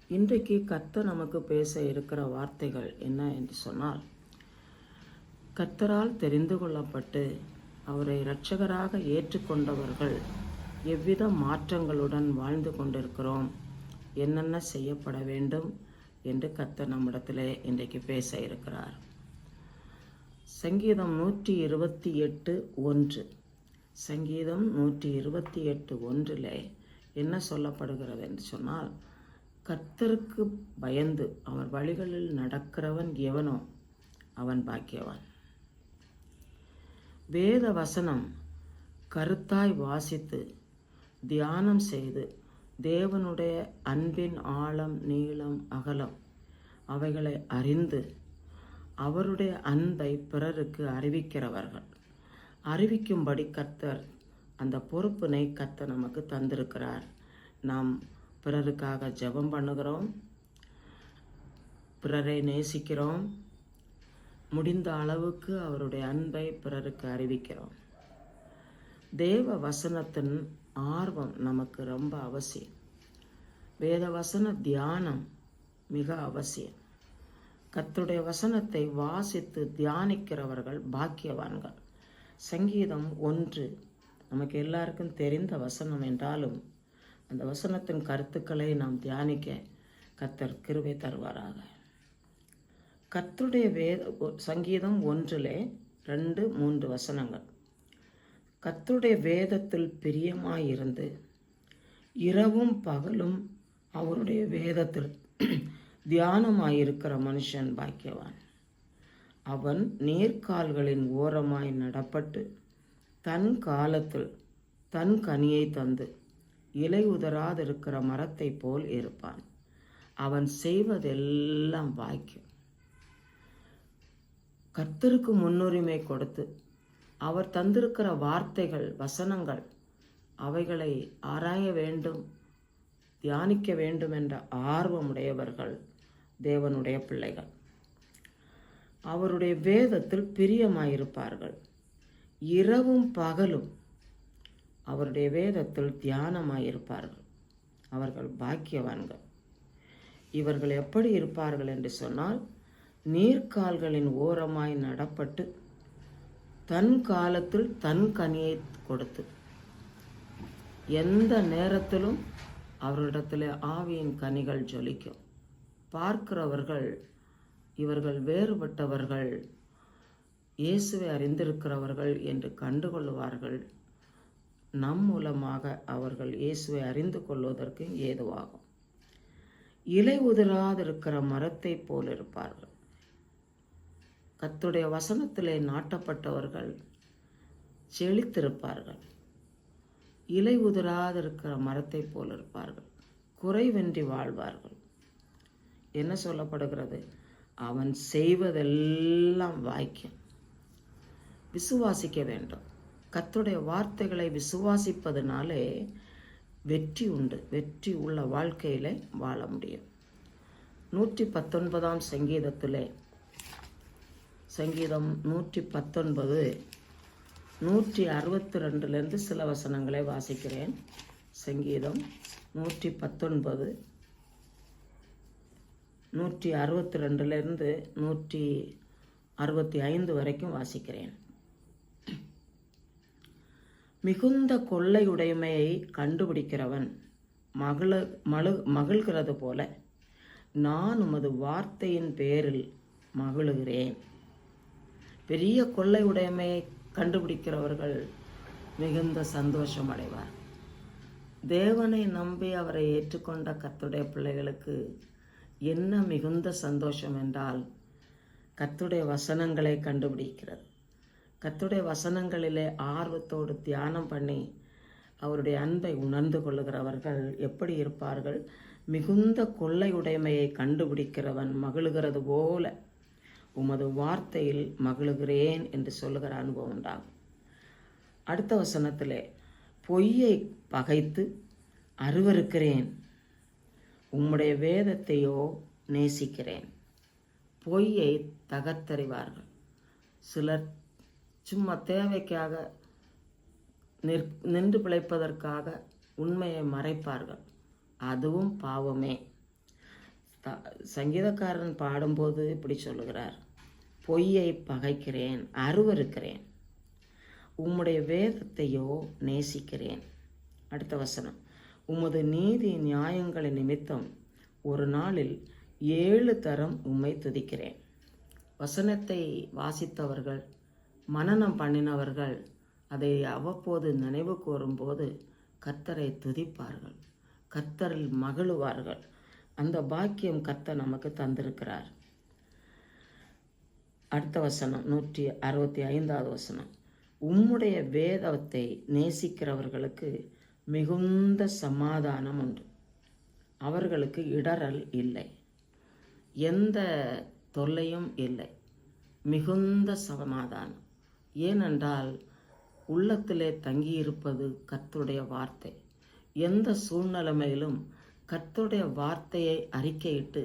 இன்றைக்கு கர்த்தர் நமக்கு பேச இருக்கிற வார்த்தைகள் என்ன என்று சொன்னால், கர்த்தரால் தெரிந்து கொள்ளப்பட்டு அவரை இரட்சகராக ஏற்றுக்கொண்டவர்கள் எவ்வித மாற்றங்களுடன் வாழ்ந்து கொண்டிருக்கிறோம், என்னென்ன செய்யப்பட வேண்டும் என்று கர்த்தர் நம்மிடத்திலே இன்றைக்கு பேச இருக்கிறார். சங்கீதம் 128:1 சங்கீதம் 128:1 என்ன சொல்லப்படுகிறது என்று சொன்னால், கர்த்தருக்கு பயந்து அவர் வழிகளில் நடக்கிறவன் எவனோ அவன் பாக்கியவான். வேத வசனம் கருத்தாய் வாசித்து தியானம் செய்து தேவனுடைய அன்பின் ஆழம் நீளம் அகலம் அவைகளை அறிந்து அவருடைய அன்பை பிறருக்கு அறிவிக்கும்படி கர்த்தர் அந்த பொறுப்பினை கர்த்தர் நமக்கு தந்திருக்கிறார். நாம் பிறருக்காக ஜெபம் பண்ணுகிறோம், பிறரை நேசிக்கிறோம், முடிந்த அளவுக்கு அவருடைய அன்பை பிறருக்கு அறிவிக்கிறோம். தேவ வசனத்தின் ஆர்வம் நமக்கு ரொம்ப அவசியம். வேத வசன தியானம் மிக அவசியம். கர்த்தருடைய வசனத்தை வாசித்து தியானிக்கிறவர்கள் பாக்கியவான்கள். சங்கீதம் 1 நமக்கு எல்லாருக்கும் தெரிந்த வசனம் என்றாலும் அந்த வசனத்தின் கருத்துக்களை நாம் தியானிக்க கர்த்தர் கிருபை தருவாராக. கர்த்தருடைய சங்கீதம் 1:2-3 வசனங்கள். கர்த்தருடைய வேதத்தில் பிரியமாயிருந்து இரவும் பகலும் அவருடைய வேதத்தில் தியானமாயிருக்கிற மனுஷன் பாக்கியவான். அவன் நீர்க்கால்களின் ஓரமாய் நடப்பட்டு தன் காலத்தில் தன் கனியை தந்து இலை உதராதிருக்கிற மரத்தை போல் இருப்பான். அவன் செய்வதெல்லாம் பாக்கியம். கர்த்தருக்கு முன்னுரிமை கொடுத்து அவர் தந்திருக்கிற வார்த்தைகள் வசனங்கள் அவைகளை ஆராய வேண்டும், தியானிக்க வேண்டும் என்ற ஆர்வமுடையவர்கள் தேவனுடைய பிள்ளைகள். அவருடைய வேதத்தில் பிரியமாயிருப்பார்கள். இரவும் பகலும் அவருடைய வேதத்தில் தியானமாயிருப்பார்கள். அவர்கள் பாக்கியவான்கள். இவர்கள் எப்படி இருப்பார்கள் என்று சொன்னால், நீர்க்கால்களின் ஓரமாய் நடப்பட்டு தன் காலத்தில் தன் கனியை கொடுத்து எந்த நேரத்திலும் அவரிடத்தில் ஆவியின் கனிகள் ஜொலிக்கும். பார்க்கிறவர்கள் இவர்கள் வேறுபட்டவர்கள், இயேசுவை அறிந்திருக்கிறவர்கள் என்று கண்டுகொள்வார்கள். நம் மூலமாக அவர்கள் இயேசுவை அறிந்து கொள்வதற்கு ஏதுவாகும். இலை உதிராதிருக்கிற மரத்தை போல் இருப்பார்கள். கர்த்தருடைய வசனத்திலே நாட்டப்பட்டவர்கள் செழித்திருப்பார்கள். இலை உதிராதிருக்கிற மரத்தை போல் இருப்பார்கள். குறைவின்றி வாழ்வார்கள். என்ன சொல்லப்படுகிறது? அவன் செய்வதெல்லாம் வாய்க்கும். விசுவாசிக்க வேண்டும். கர்த்தருடைய வார்த்தைகளை விசுவாசிப்பதனாலே வெற்றி உண்டு. வெற்றி உள்ள வாழ்க்கையிலே வாழ முடியும். 119 சங்கீதத்திலே சங்கீதம் 119 162 சில வசனங்களை வாசிக்கிறேன். சங்கீதம் 119 162 165 வரைக்கும் வாசிக்கிறேன். மிகுந்த கொள்ளையுடைமையை கண்டுபிடிக்கிறவன் மகிழ்கிறது போல நான் உமது வார்த்தையின் பேரில் மகிழுகிறேன். பெரிய கொள்ளை உடைமையை கண்டுபிடிக்கிறவர்கள் மிகுந்த சந்தோஷம் அடைவார். தேவனை நம்பி அவரை ஏற்றுக்கொண்ட கர்த்தருடைய பிள்ளைகளுக்கு என்ன மிகுந்த சந்தோஷம் என்றால், கர்த்தருடைய வசனங்களை கண்டுபிடிக்கிறது. கர்த்தருடைய வசனங்களிலே ஆர்வத்தோடு தியானம் பண்ணி அவருடைய அன்பை உணர்ந்து கொள்ளுகிறவர்கள் எப்படி இருப்பார்கள்? மிகுந்த கொள்ளை உடைமையை கண்டுபிடிக்கிறவன் மகிழுகிறது போல உமது வார்த்தையில் மகிழுகிறேன் என்று சொல்லுகிற அனுபவம் உண்டாகும். அடுத்த வசனத்திலே, பொய்யை பகைத்து அருவருக்கிறேன், உம்முடைய வேதத்தையோ நேசிக்கிறேன். பொய்யை தகர்த்தறிவார்கள். சிலர் சும்மா தேவைக்காக நின்று பிழைப்பதற்காக உண்மையை மறைப்பார்கள். அதுவும் பாவமே. சங்கீதக்காரன் பாடும்போது இப்படி சொல்லுகிறார், பொய்யை பகைக்கிறேன், அருவருக்கிறேன், உம்முடைய வேதத்தையோ நேசிக்கிறேன். அடுத்த வசனம், உமது நீதி நியாயங்களின் நிமித்தம் ஒரு நாளில் 7 தரம் உம்மை துதிக்கிறேன். வசனத்தை வாசித்தவர்கள், மனனம் பண்ணினவர்கள் அதை அவ்வப்போது நினைவு கூறும்போது கர்த்தரை துதிப்பார்கள், கர்த்தரில் மகிழுவார்கள். அந்த பாக்கியம் கர்த்தர் நமக்கு தந்திருக்கிறார். அடுத்த வசனம் 165வது வசனம், உம்முடைய வேதத்தை நேசிக்கிறவர்களுக்கு மிகுந்த சமாதானம் உண்டு, அவர்களுக்கு இடறல் இல்லை, எந்த தொல்லையும் இல்லை, மிகுந்த சமாதானம். ஏனென்றால் உள்ளத்திலே தங்கியிருப்பது கர்த்தருடைய வார்த்தை. எந்த சூழ்நிலைமையிலும் கர்த்தருடைய வார்த்தையை அறிக்கையிட்டு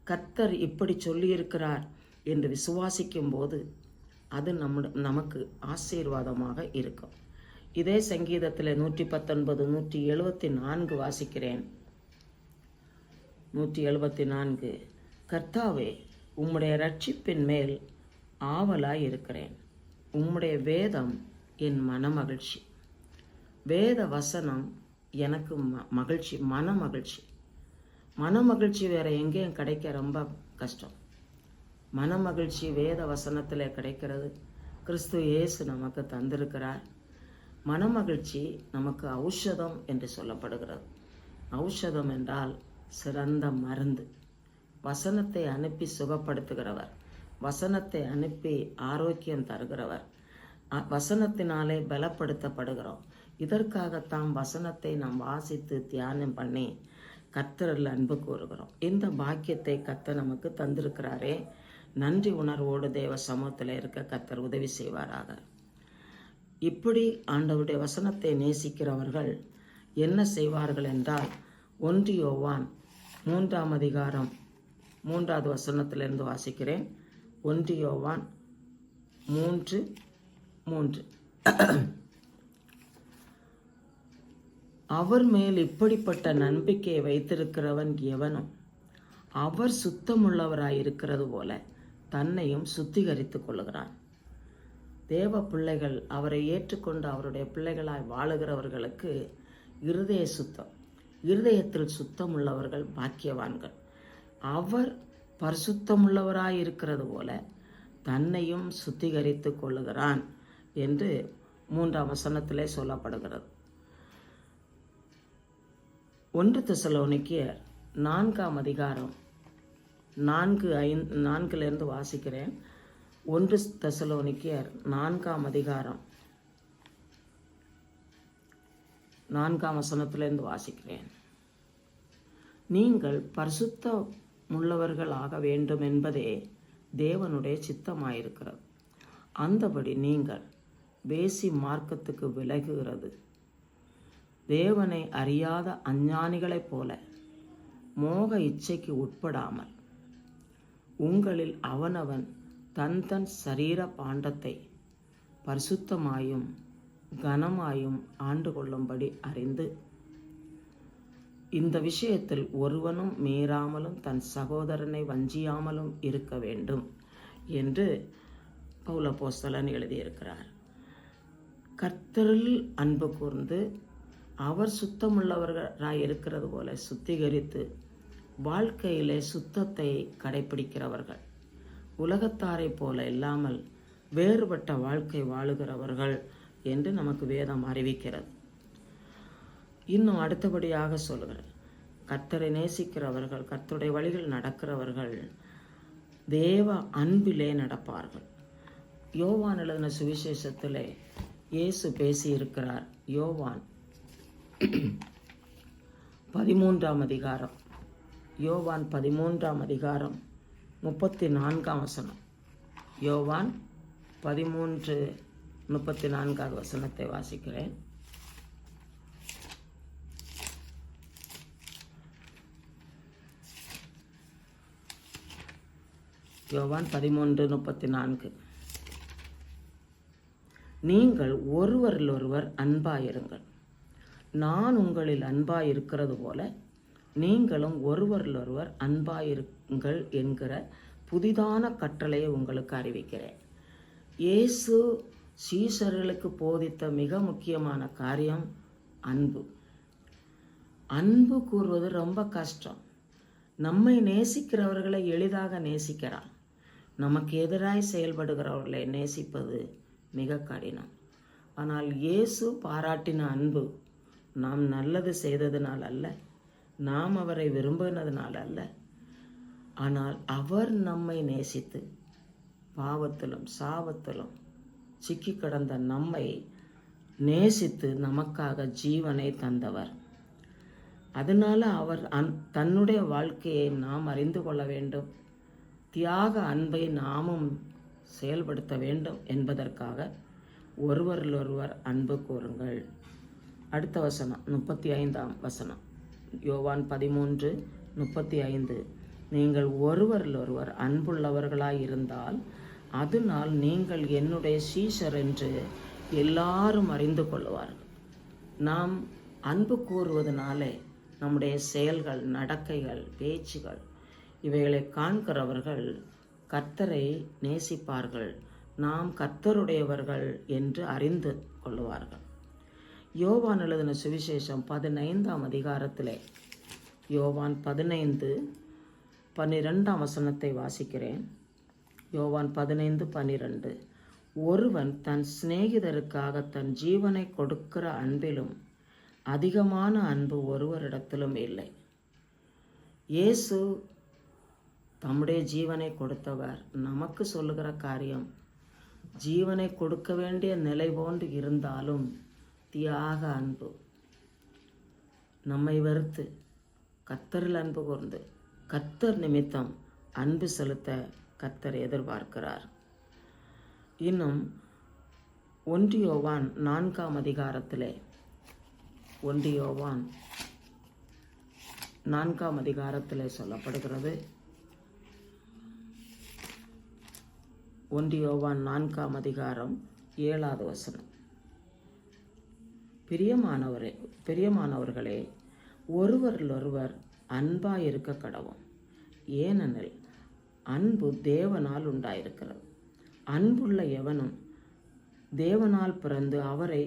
கர்த்தர் இப்படி சொல்லியிருக்கிறார் என்று விசுவாசிக்கும் போது அது நமக்கு ஆசீர்வாதமாக இருக்கும். இதே சங்கீதத்தில் 119, 174 வாசிக்கிறேன். 174, கர்த்தாவே உம்முடைய ரட்சிப்பின் மேல் ஆவலாய் இருக்கிறேன், உம்முடைய வேதம் என் மனமகிழ்ச்சி. வேத வசனம் எனக்கு மகிழ்ச்சி, மனமகிழ்ச்சி. மனமகிழ்ச்சி வேறு எங்கேயும் கிடைக்க ரொம்ப கஷ்டம். மனமகிழ்ச்சி வேத வசனத்தில் கிடைக்கிறது. கிறிஸ்து இயேசு நமக்கு தந்திருக்கிறார். மனமகிழ்ச்சி நமக்கு ஔஷதம் என்று சொல்லப்படுகிறது. ஔஷதம் என்றால் சிறந்த மருந்து. வசனத்தை அனுப்பி சுகப்படுத்துகிறவர், வசனத்தை அனுப்பி ஆரோக்கியம் தருகிறவர், வசனத்தினாலே பலப்படுத்தப்படுகிறோம். இதற்காகத்தான் வசனத்தை நாம் வாசித்து தியானம் பண்ணி கர்த்தரில் அன்பு கூறுகிறோம். இந்த பாக்கியத்தை கர்த்தர் நமக்கு தந்திருக்கிறாரே, நன்றி உணர்வோடு தேவ சமூகத்தில் இருக்க கர்த்தர் உதவி செய்வாராக. இப்படி ஆண்டவருடைய வசனத்தை நேசிக்கிறவர்கள் என்ன செய்வார்கள் என்றால், 1 யோவான் 3ஆம் அதிகாரம் 3வது வசனத்திலிருந்து வாசிக்கிறேன். 1 யோவான் 3:3, அவர் மேல் இப்படிப்பட்ட நம்பிக்கையை வைத்திருக்கிறவன் எவனும் அவர் சுத்தமுள்ளவராயிருக்கிறது போல தன்னையும் சுத்திகரித்துக் கொள்கிறான். தேவ பிள்ளைகள், அவரை ஏற்றுக்கொண்டு அவருடைய பிள்ளைகளாய் வாழுகிறவர்களுக்கு இருதய சுத்தம், இருதயத்தில் சுத்தமுள்ளவர்கள் பாக்கியவான்கள். அவர் பரிசுத்தமுள்ளவராயிருக்கிறது போல தன்னையும் சுத்திகரித்து கொள்ளுகிறான் என்று 3ஆம் வசனத்திலே சொல்லப்படுகிறது. 1 தெசலோனிக்கேயர் 4ஆம் அதிகாரம் 4:5 வாசிக்கிறேன். 1 தெசலோனிக்கேயர் 4ஆம் அதிகாரம் 4ஆம் வசனத்திலிருந்து வாசிக்கிறேன். நீங்கள் பரிசுத்தமுள்ளவர்கள் ஆக வேண்டும் என்பதே தேவனுடைய சித்தமாயிருக்கிறது. அந்தபடி நீங்கள் வேசி மார்க்கத்துக்கு விலகுகிறது தேவனை அறியாத அஞ்ஞானிகளைப் போல மோக இச்சைக்கு உட்படாமல் உங்களில் அவனவன் தன் தன் சரீர பாண்டத்தை பரிசுத்தமாயும் கனமாயும் ஆண்டு கொள்ளும்படி அறிந்து, இந்த விஷயத்தில் ஒருவனும் மீறாமலும் தன் சகோதரனை வஞ்சியாமலும் இருக்க வேண்டும் என்று பவுலப்போஸ்தலன் எழுதியிருக்கிறார். கர்த்தரில் அன்பு கூர்ந்து அவர் சுத்தமுள்ளவர்களாய் இருக்கிறது போல சுத்திகரித்து வாழ்க்கையிலே சுத்தத்தை கடைபிடிக்கிறவர்கள், உலகத்தாரை போல இல்லாமல் வேறுபட்ட வாழ்க்கை வாழுகிறவர்கள் என்று நமக்கு வேதம் அறிவிக்கிறது. இன்னும் அடுத்தபடியாக சொல்கிறார், கர்த்தரை நேசிக்கிறவர்கள், கர்த்தருடைய வழிகள் நடக்கிறவர்கள் தேவ அன்பிலே நடப்பார்கள். யோவான் எழுதின சுவிசேஷத்திலே இயேசு பேசியிருக்கிறார். யோவான் 13ஆம் அதிகாரம், யோவான் 13ஆம் அதிகாரம் 34ஆம் வசனம். யோவான் 13:34 வசனத்தை வாசிக்கிறேன். யோவான் 13:34, நீங்கள் ஒருவரில் ஒருவர் அன்பாயிருங்கள், நான் உங்களில் அன்பாயிருக்கிறது போல நீங்களும் ஒருவரிலொருவர் அன்பாயிருங்கள் என்கிற புதிதான கட்டளையை உங்களுக்கு அறிவிக்கிறேன். இயேசு சீஷர்களுக்கு போதித்த மிக முக்கியமான காரியம் அன்பு. அன்பு கூறுவது ரொம்ப கஷ்டம். நம்மை நேசிக்கிறவர்களை எளிதாக நேசிக்கிறான். நமக்கு எதிராய் செயல்படுகிறவர்களை நேசிப்பது மிக கடினம். ஆனால் இயேசு பாராட்டின அன்பு நாம் நல்லது செய்ததினால் அல்ல, நாம் அவரை விரும்பினதினால் அல்ல, ஆனால் அவர் நம்மை நேசித்து பாவத்திலும் சாபத்திலும் சிக்கி கிடந்த நம்மை நேசித்து நமக்காக ஜீவனை தந்தவர். அதனால அவர் தன்னுடைய வாழ்க்கையை நாம் அறிந்து கொள்ள வேண்டும். தியாக அன்பை நாமும் செயல்படுத்த வேண்டும் என்பதற்காக ஒருவரிலொருவர் அன்பு கூறுங்கள். அடுத்த வசனம் 35ஆம் வசனம், யோவான் 13:35. நீங்கள் ஒருவரிலொருவர் அன்புள்ளவர்களாய் இருந்தால் அதனால் நீங்கள் என்னுடைய சீஷர் என்று எல்லாரும் அறிந்து கொள்வார்கள். நாம் அன்பு கூறுவதனாலே நம்முடைய செயல்கள், நடக்கைகள், பேச்சுகள் இவைகளை காண்கிறவர்கள் கர்த்தரை நேசிப்பார்கள், நாம் கர்த்தருடையவர்கள் என்று அறிந்து கொள்வார்கள். யோவான் எழுதின சுவிசேஷம் 15ஆம் அதிகாரத்திலே யோவான் 15:12 வசனத்தை வாசிக்கிறேன். யோவான் 15:12. ஒருவன் தன் சிநேகிதருக்காக தன் ஜீவனை கொடுக்கிற அன்பிலும் அதிகமான அன்பு ஒருவரிடத்திலும் இல்லை. இயேசு தம்முடைய ஜீவனை கொடுத்தவர். நமக்கு சொல்லுகிற காரியம், ஜீவனை கொடுக்க வேண்டிய நிலை போன்று இருந்தாலும் தியாக அன்பு. நம்மை வெறுத்து கர்த்தரில் அன்பு கூர்ந்து கர்த்தர் நிமித்தம் அன்பு செலுத்த கர்த்தர் எதிர்பார்க்கிறார். இன்னும் 1 யோவான் 4ஆம் அதிகாரத்திலே 1 யோவான் 4ஆம் அதிகாரத்திலே சொல்லப்படுகிறது. 1 யோவான் 4ஆம் அதிகாரம் 7வது வசனம். பிரியமானவர்களே, ஒருவரிலொருவர் அன்பாயிருக்க கடவோம். ஏனெனில் அன்பு தேவனால் உண்டாயிருக்கிறது. அன்புள்ள எவனும் தேவனால் பிறந்து அவரை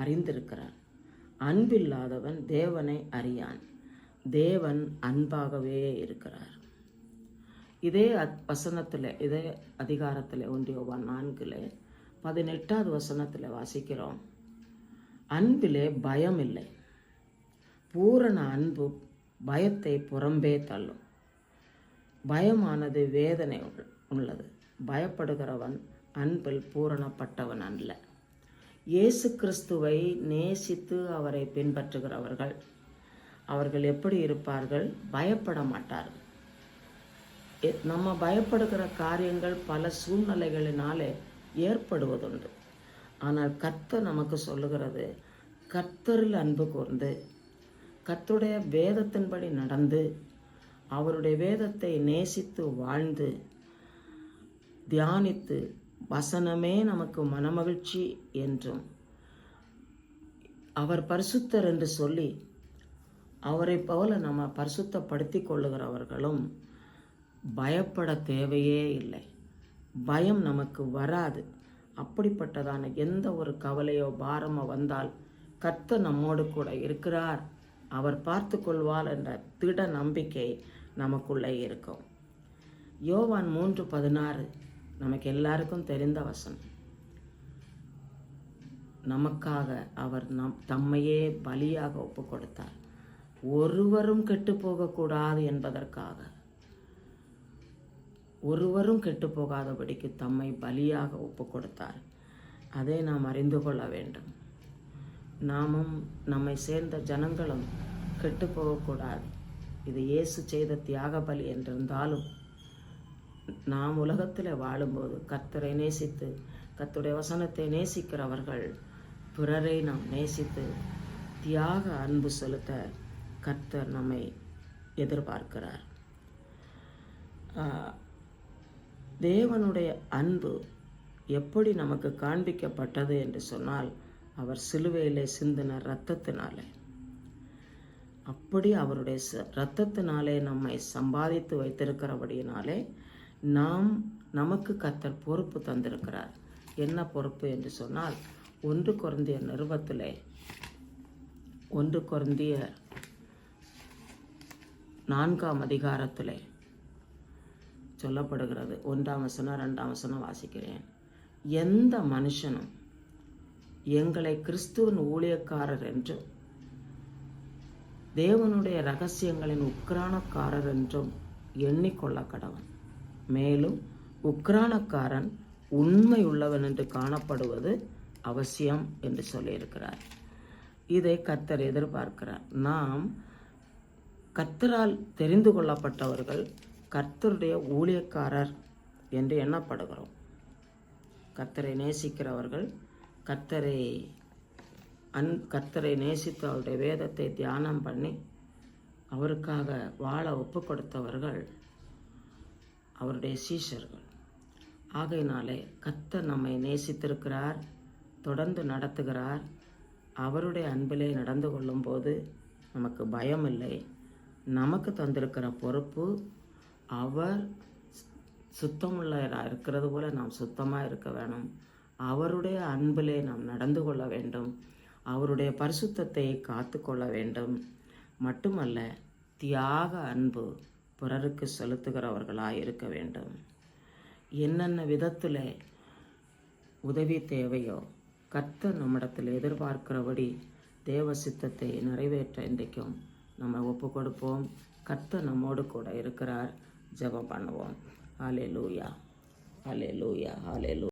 அறிந்திருக்கிறான். அன்பில்லாதவன் தேவனை அறியான். தேவன் அன்பாகவே இருக்கிறார். இதே வசனத்தில், இதே அதிகாரத்தில் 1 யோவான் 4:18 வசனத்தில் வாசிக்கிறோம், அன்பிலே பயம் இல்லை, பூரண அன்பு பயத்தை புறம்பே தள்ளும். பயமானது வேதனை உள்ளது. பயப்படுகிறவன் அன்பில் பூரணப்பட்டவன் அல்ல. இயேசு கிறிஸ்துவை நேசித்து அவரை பின்பற்றுகிறவர்கள் அவர்கள் எப்படி இருப்பார்கள்? பயப்பட மாட்டார்கள். நம்ம பயப்படுகிற காரியங்கள் பல சூழ்நிலைகளினாலே ஏற்படுவதுண்டு. ஆனால் கர்த்தர் நமக்கு சொல்லுகிறது, கர்த்தரில் அன்பு கூர்ந்து கர்த்தருடைய வேதத்தின்படி நடந்து அவருடைய வேதத்தை நேசித்து வாழ்ந்து தியானித்து வசனமே நமக்கு மனமகிழ்ச்சி என்றும் அவர் பரிசுத்தர் என்று சொல்லி அவரை போல நம்ம பரிசுத்தப்படுத்தி கொள்ளுகிறவர்களும் பயப்பட தேவையே இல்லை. பயம் நமக்கு வராது. அப்படிப்பட்டதான எந்த ஒரு கவலையோ பாரமோ வந்தால் கர்த்தர் நம்மோடு கூட இருக்கிறார், அவர் பார்த்து கொள்வார் என்ற திட நம்பிக்கை நமக்குள்ளே இருக்கும். யோவான் 3:16 நமக்கு எல்லாருக்கும் தெரிந்த வசனம். நமக்காக அவர் தம்மையே பலியாக ஒப்பு கொடுத்தார், ஒருவரும் கெட்டு போகக்கூடாது என்பதற்காக. ஒருவரும் கெட்டு போகாதபடிக்கு தம்மை பலியாக ஒப்பு கொடுத்தார். அதை நாம் அறிந்து கொள்ள வேண்டும். நாமும் நம்மை சேர்ந்த ஜனங்களும் கெட்டு போகக்கூடாது. இது இயேசு செய்த தியாக பலி என்றிருந்தாலும் நாம் உலகத்தில் வாழும்போது கர்த்தரை நேசித்து கர்த்தருடைய வசனத்தை நேசிக்கிறவர்கள் பிறரை நாம் நேசித்து தியாக அன்பு செலுத்த கர்த்தர் நம்மை எதிர்பார்க்கிறார். தேவனுடைய அன்பு எப்படி நமக்கு காண்பிக்கப்பட்டது என்று சொன்னால், அவர் சிலுவையிலே சிந்தின இரத்தத்தினாலே. அப்படி அவருடைய இரத்தத்தினாலே நம்மை சம்பாதித்து வைத்திருக்கிறபடியினாலே நமக்கு கர்த்தர் பொறுப்பு தந்திருக்கிறார். என்ன பொறுப்பு என்று சொன்னால் 1 கொரிந்தியர் நிருபத்திலே 1 கொரிந்தியர் 4ஆம் அதிகாரத்திலே சொல்லப்படுகிறது. 1ஆம் வசனம் 2ஆம் வசனம் வாசிக்கிறேன். எந்த மனுஷனும் எங்களை கிறிஸ்துவின் ஊழியக்காரர் என்றும் தேவனுடைய இரகசியங்களின் உக்கிரானக்காரர் என்றும் எண்ணிக்கொள்ள கடவன். மேலும் உக்கிரானக்காரன் உண்மை உள்ளவன் என்று காணப்படுவது அவசியம் என்று சொல்லியிருக்கிறார். இதை கர்த்தர் எதிர்பார்க்கிறார். நாம் கர்த்தரால் தெரிந்து கொள்ளப்பட்டவர்கள், கர்த்தருடைய ஊழியக்காரர் என்று எண்ணப்படுகிறோம். கர்த்தரை நேசிக்கிறவர்கள், கர்த்தரை நேசித்து அவருடைய வேதத்தை தியானம் பண்ணி அவருக்காக வாழ ஒப்பு கொடுத்தவர்கள் அவருடைய சீஷர்கள். ஆகையினாலே கர்த்தர் நம்மை நேசித்திருக்கிறார், தொடர்ந்து நடத்துகிறார். அவருடைய அன்பிலே நடந்து கொள்ளும்போது நமக்கு பயம் இல்லை. நமக்கு தந்திருக்கிற பொறுப்பு, அவர் சுத்தமுள்ளவராக இருக்கிறது போல நாம் சுத்தமாக இருக்க வேணும். அவருடைய அன்பிலே நாம் நடந்து கொள்ள வேண்டும். அவருடைய பரிசுத்தத்தை காத்து கொள்ள வேண்டும். மட்டுமல்ல, தியாக அன்பு பிறருக்கு செலுத்துகிறவர்களாக இருக்க வேண்டும். என்னென்ன விதத்தில் உதவி தேவையோ கர்த்தர் நம்மிடத்தில் எதிர்பார்க்கிறபடி தேவ சித்தத்தை நிறைவேற்ற இன்றைக்கும் நம்ம ஒப்பு கொடுப்போம். கர்த்தர் நம்மோடு கூட இருக்கிறார். ஜெபம் பண்ணுவோம். ஹல்லேலூயா, ஹல்லேலூயா, ஹல்லேலூயா.